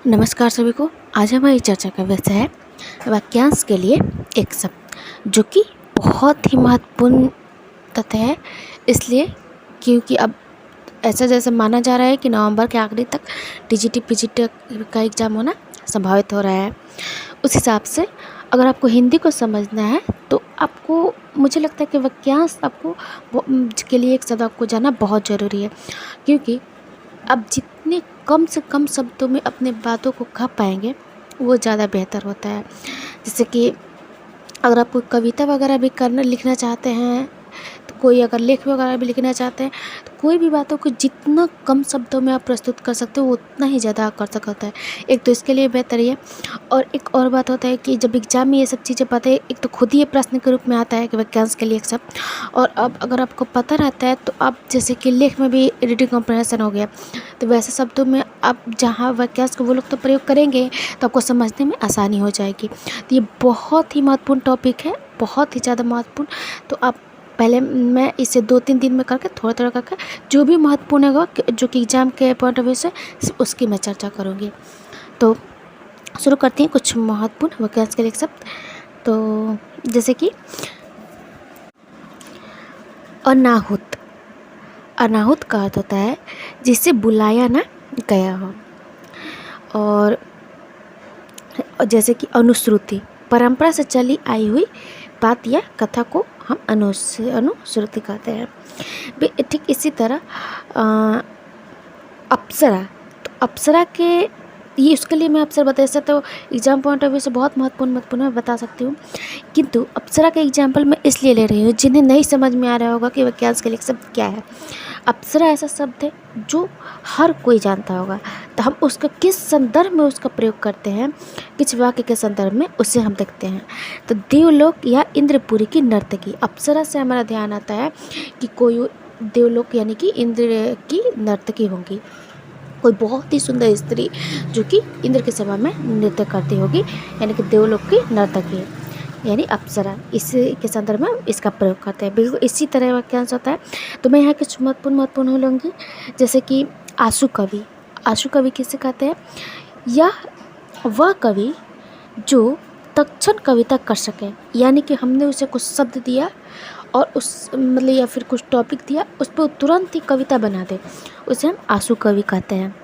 नमस्कार सभी को। आज हमारी चर्चा का विषय है वाक्यांश के लिए एक शब्द, जो कि बहुत ही महत्वपूर्ण तथ्य है। इसलिए क्योंकि अब ऐसा जैसे माना जा रहा है कि नवंबर के आखिरी तक टीजीटी पीजीटी का एग्ज़ाम होना संभावित हो रहा है। उस हिसाब से अगर आपको हिंदी को समझना है तो आपको, मुझे लगता है कि वाक्यांश आपको के लिए एक शब्द आपको जानना बहुत ज़रूरी है, क्योंकि अब जितने कम से कम शब्दों में अपने बातों को कह पाएंगे वो ज़्यादा बेहतर होता है। जैसे कि अगर आप कोई कविता वगैरह भी लिखना चाहते हैं, तो कोई अगर लेख वगैरह भी लिखना चाहते हैं, तो कोई भी बातों को जितना कम शब्दों में आप प्रस्तुत कर सकते हो वो उतना ही ज़्यादा आकर्षक होता है। एक तो इसके लिए बेहतर है, और एक और बात होता है कि जब एग्ज़ाम में ये सब चीज़ें पता है, एक तो खुद ही ये प्रश्न के रूप में आता है कि वाक्यांश के लिए एक शब्द, और अब अगर आपको पता रहता है तो आप जैसे कि लेख में भी रीडिंग कॉम्प्रहेंशन हो गया, तो वैसे शब्दों में आप जहाँ वाक्यांश का वो लोग तो प्रयोग करेंगे तो आपको समझने में आसानी हो जाएगी। तो ये बहुत ही महत्वपूर्ण टॉपिक है, बहुत ही ज़्यादा महत्वपूर्ण। तो आप पहले मैं इसे 2-3 दिन में करके थोड़ा थोड़ा करके जो भी महत्वपूर्ण होगा, जो कि एग्ज़ाम के पॉइंट ऑफ व्यू से, उसकी मैं चर्चा करूँगी। तो शुरू करते हैं कुछ महत्वपूर्ण वाक्यांश के लिए शब्द। तो जैसे कि अनाहुत। अनाहुत का अर्थ होता है जिसे बुलाया ना गया हो। और जैसे कि अनुश्रुति, परंपरा से चली आई हुई बात या कथा को हम अनुश्रुति कहते हैं। ठीक इसी तरह अप्सरा। तो अप्सरा के ये उसके लिए मैं अप्सरा बता सकता हूँ, एग्जाम पॉइंट ऑफ व्यू से बहुत महत्वपूर्ण मैं बता सकती हूँ। किंतु अप्सरा का एग्जाम्पल मैं इसलिए ले रही हूँ जिन्हें नहीं समझ में आ रहा होगा कि वाक्यांश के लिए शब्द क्या है। अप्सरा ऐसा शब्द है जो हर कोई जानता होगा, तो हम उसका किस संदर्भ में उसका प्रयोग करते हैं, किस वाक्य के संदर्भ में, उसे हम देखते हैं। तो देवलोक या इंद्रपुरी की नर्तकी। अप्सरा से हमारा ध्यान आता है कि कोई देवलोक यानी कि इंद्र की नर्तकी होंगी, कोई बहुत ही सुंदर स्त्री जो कि इंद्र के सभा में नृत्य करती होगी, यानी कि देवलोक की नर्तकी यानी अप्सरा। इसके संदर्भ में इसका प्रयोग करते हैं। बिल्कुल इसी तरह वाक्यांश होता है। तो मैं यहाँ कुछ महत्वपूर्ण लूँगी, जैसे कि आशु कवि। आशु कवि किसे कहते हैं? यह वह कवि जो तत्क्षण कविता कर सके, यानी कि हमने उसे कुछ शब्द दिया और उस मतलब या फिर कुछ टॉपिक दिया, उस पर तुरंत ही कविता बना दे, उसे हम आशु कवि कहते हैं।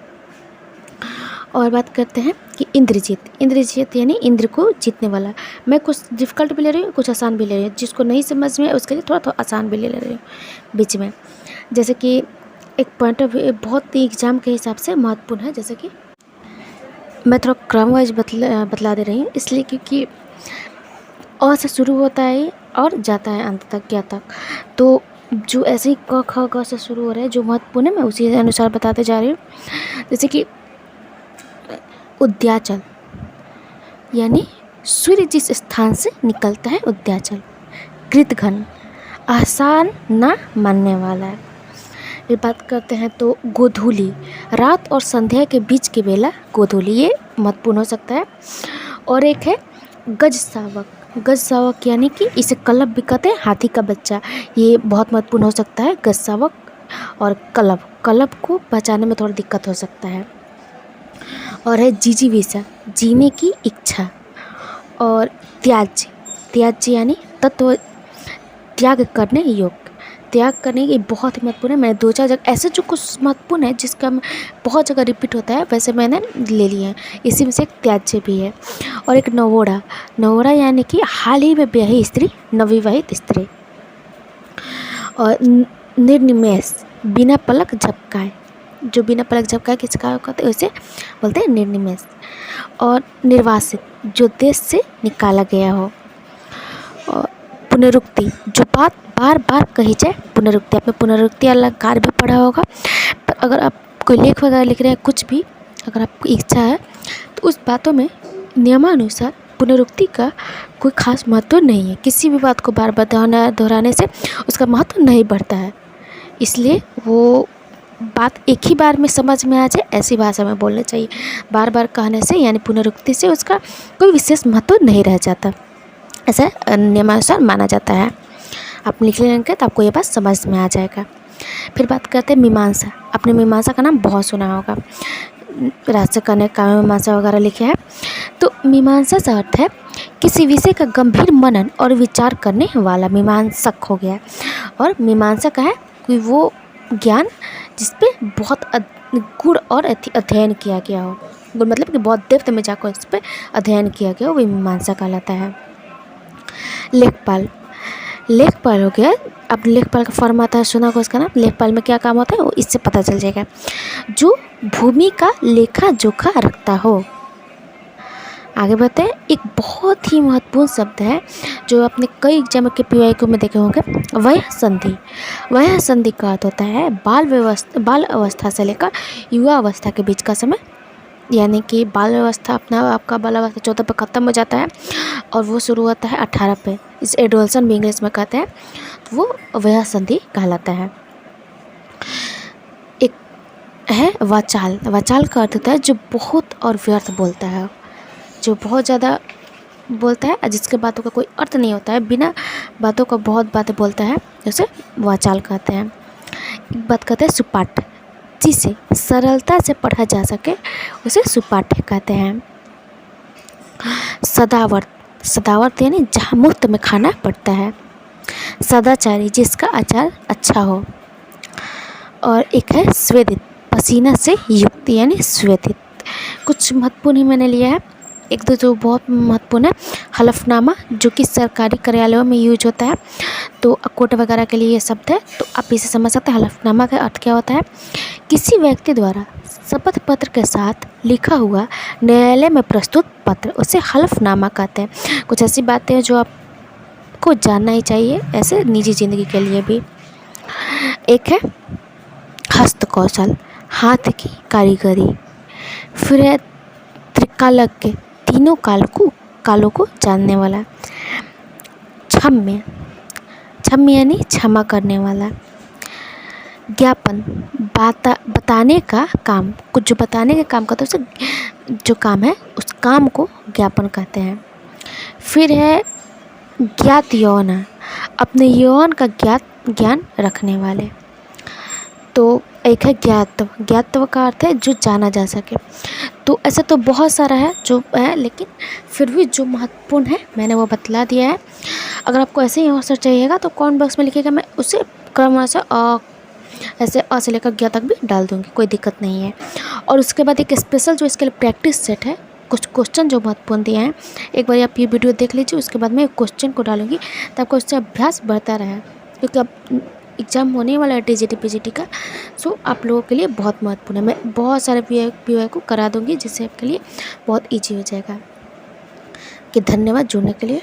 और बात करते हैं कि इंद्रजीत। इंद्रजीत यानी इंद्र को जीतने वाला। मैं कुछ डिफ़िकल्ट भी ले रही हूँ, कुछ आसान भी ले रही हूँ। जिसको नहीं समझ में उसके लिए थोड़ा थोड़ा आसान भी ले रही हूँ बीच में। जैसे कि एक पॉइंट ऑफ व्यू बहुत ही एग्जाम के हिसाब से महत्वपूर्ण है। जैसे कि मैं थोड़ा क्रम वाइज बतला दे रही हूँ, इसलिए क्योंकि अ से शुरू होता है और जाता है अंत तक, क्या तक। तो जो ऐसे ही क ख ग से शुरू हो रहा है, जो महत्वपूर्ण है मैं उसी अनुसार बताते जा रही हूँ। जैसे कि उद्याचल यानी सूर्य जिस स्थान से निकलता है, उद्याचल। कृतघ्न, आसान ना मानने वाला है। फिर बात करते हैं तो गोधूली, रात और संध्या के बीच की बेला गोधूली, ये महत्वपूर्ण हो सकता है। और एक है गज सावक। गज सावक यानी कि इसे कलब भी कहते हैं, हाथी का बच्चा, ये बहुत महत्वपूर्ण हो सकता है। गज सावक और कलब, कलब को पहचानने में थोड़ा दिक्कत हो सकता है। और है जिजीविषा, जीने की इच्छा। और त्याज्य, त्याज्य यानी तत्व त्याग करने योग्य, त्याग करने की बहुत ही महत्वपूर्ण है। मैंने 2-4 जगह ऐसे जो कुछ महत्वपूर्ण है जिसका बहुत जगह रिपीट होता है, वैसे मैंने ले लिए हैं। इसी में से एक त्याज्य भी है। और एक नवोढ़ा। नवोढ़ा यानी कि हाल ही में ब्याही स्त्री, नवविवाहित स्त्री। और निर्निमेष, बिना पलक झपकाए। जो बिना पलक झपकाए किसका कहते हैं, उसे बोलते हैं निर्निमेष। और निर्वासित, जो देश से निकाला गया हो। और पुनरुक्ति, जो बात बार बार कही जाए, पुनरुक्ति। आपने पुनरुक्ति अलंकार भी पढ़ा होगा। पर अगर आप कोई लेख वगैरह लिख रहे हैं, कुछ भी अगर आपकी इच्छा है, तो उस बातों में नियमानुसार पुनरुक्ति का कोई खास महत्व नहीं है। किसी भी बात को बार बार दोहराने से उसका महत्व नहीं बढ़ता है। इसलिए वो बात एक ही बार में समझ में आ जाए, ऐसी भाषा में बोलना चाहिए। बार बार कहने से यानी पुनरुक्ति से उसका कोई विशेष महत्व नहीं रह जाता, ऐसा नियमानुसार माना जाता है। आप लिख लेंगे तो आपको ये बात समझ में आ जाएगा। फिर बात करते हैं मीमांसा। आपने मीमांसा का नाम बहुत सुना होगा। रहस्य करने का मीमांसा वगैरह लिखे हैं। तो मीमांसा का अर्थ है किसी विषय का गंभीर मनन और विचार करने वाला मीमांसक हो गया। और मीमांसा का है कि वो ज्ञान जिसपे बहुत गुण और अध्ययन किया गया हो। गुण मतलब कि बहुत डेप्थ में जाकर इस पर अध्ययन किया गया हो, वो मीमांसा कहलाता है। लेखपाल, लेखपाल हो गया। अब लेखपाल का फॉर्म आता है, सुना होगा उसका नाम। लेखपाल में क्या काम होता है वो इससे पता चल जाएगा। जो भूमि का लेखा जोखा रखता हो। आगे बढ़ते हैं। एक बहुत ही महत्वपूर्ण शब्द है जो आपने कई एग्जाम के PYQ में देखे होंगे, वह संधि। वह संधि का अर्थ होता है बाल अवस्था से लेकर युवा अवस्था के बीच का समय। यानी कि बाल अवस्था आपका बाल अवस्था 14 पे ख़त्म हो जाता है और वो शुरू होता है 18 पे। इस एडोलसन भी इंग्लिश में कहते हैं। तो वो वह संधि कहलाता है। एक है वाचाल। वाचाल का अर्थ होता है जो बहुत और व्यर्थ बोलता है, जो बहुत ज़्यादा बोलता है और जिसके बातों का कोई अर्थ नहीं होता है, बिना बातों का बहुत बातें बोलता है, उसे वाचाल कहते हैं। एक बात कहते हैं सुपाठ, जिसे सरलता से पढ़ा जा सके उसे सुपाठ्य कहते हैं। सदावर्त, सदावर्त यानी जहाँ मुफ्त में खाना पड़ता है। सदाचारी, जिसका आचार अच्छा हो। और एक है स्वेदित, पसीना से युक्त यानी स्वेदित। कुछ महत्वपूर्ण ही मैंने लिया है। एक दो जो बहुत महत्वपूर्ण है, हलफनामा, जो कि सरकारी कार्यालयों में यूज होता है, तो कोर्ट वगैरह के लिए ये शब्द है, तो आप इसे समझ सकते हैं। हलफनामा का अर्थ क्या होता है? किसी व्यक्ति द्वारा शपथ पत्र के साथ लिखा हुआ न्यायालय में प्रस्तुत पत्र, उसे हलफनामा कहते हैं। कुछ ऐसी बातें हैं जो आपको जानना ही चाहिए ऐसे निजी ज़िंदगी के लिए भी। एक है हस्त कौशल, हाथ की कारीगरी। फिर है त्रिकालज्ञ, तीनों कालों को जानने वाला। क्षम्य, क्षम्य यानी क्षमा करने वाला। ज्ञापन, बताने का काम, कुछ जो बताने का काम करता है उसे जो काम है उस काम को ज्ञापन कहते हैं। फिर है ज्ञात यौन, अपने यौन का ज्ञान रखने वाले। तो एक है ज्ञातव, ज्ञातव का अर्थ है जो जाना जा सके। तो ऐसा तो बहुत सारा है जो है, लेकिन फिर भी जो महत्वपूर्ण है मैंने वो बतला दिया है। अगर आपको ऐसे ही आंसर चाहिएगा तो कमेंट बॉक्स में लिखिएगा, मैं उसे क्रम से ऐसे अ से लेकर ज्ञ तक भी डाल दूँगी, कोई दिक्कत नहीं है। और उसके बाद एक स्पेशल जो इसके लिए प्रैक्टिस सेट है, कुछ क्वेश्चन जो महत्वपूर्ण दिए हैं, एक बार आप ये वीडियो देख लीजिए, उसके बाद मैं क्वेश्चन को डालूँगी तो आपको उससे अभ्यास बढ़ता रहे, क्योंकि अब एग्ज़ाम होने वाला है TGT PGT का। सो आप लोगों के लिए बहुत महत्वपूर्ण है। मैं बहुत सारे PY को करा दूँगी जिससे आपके लिए बहुत ईजी हो जाएगा। कि धन्यवाद जुड़ने के लिए।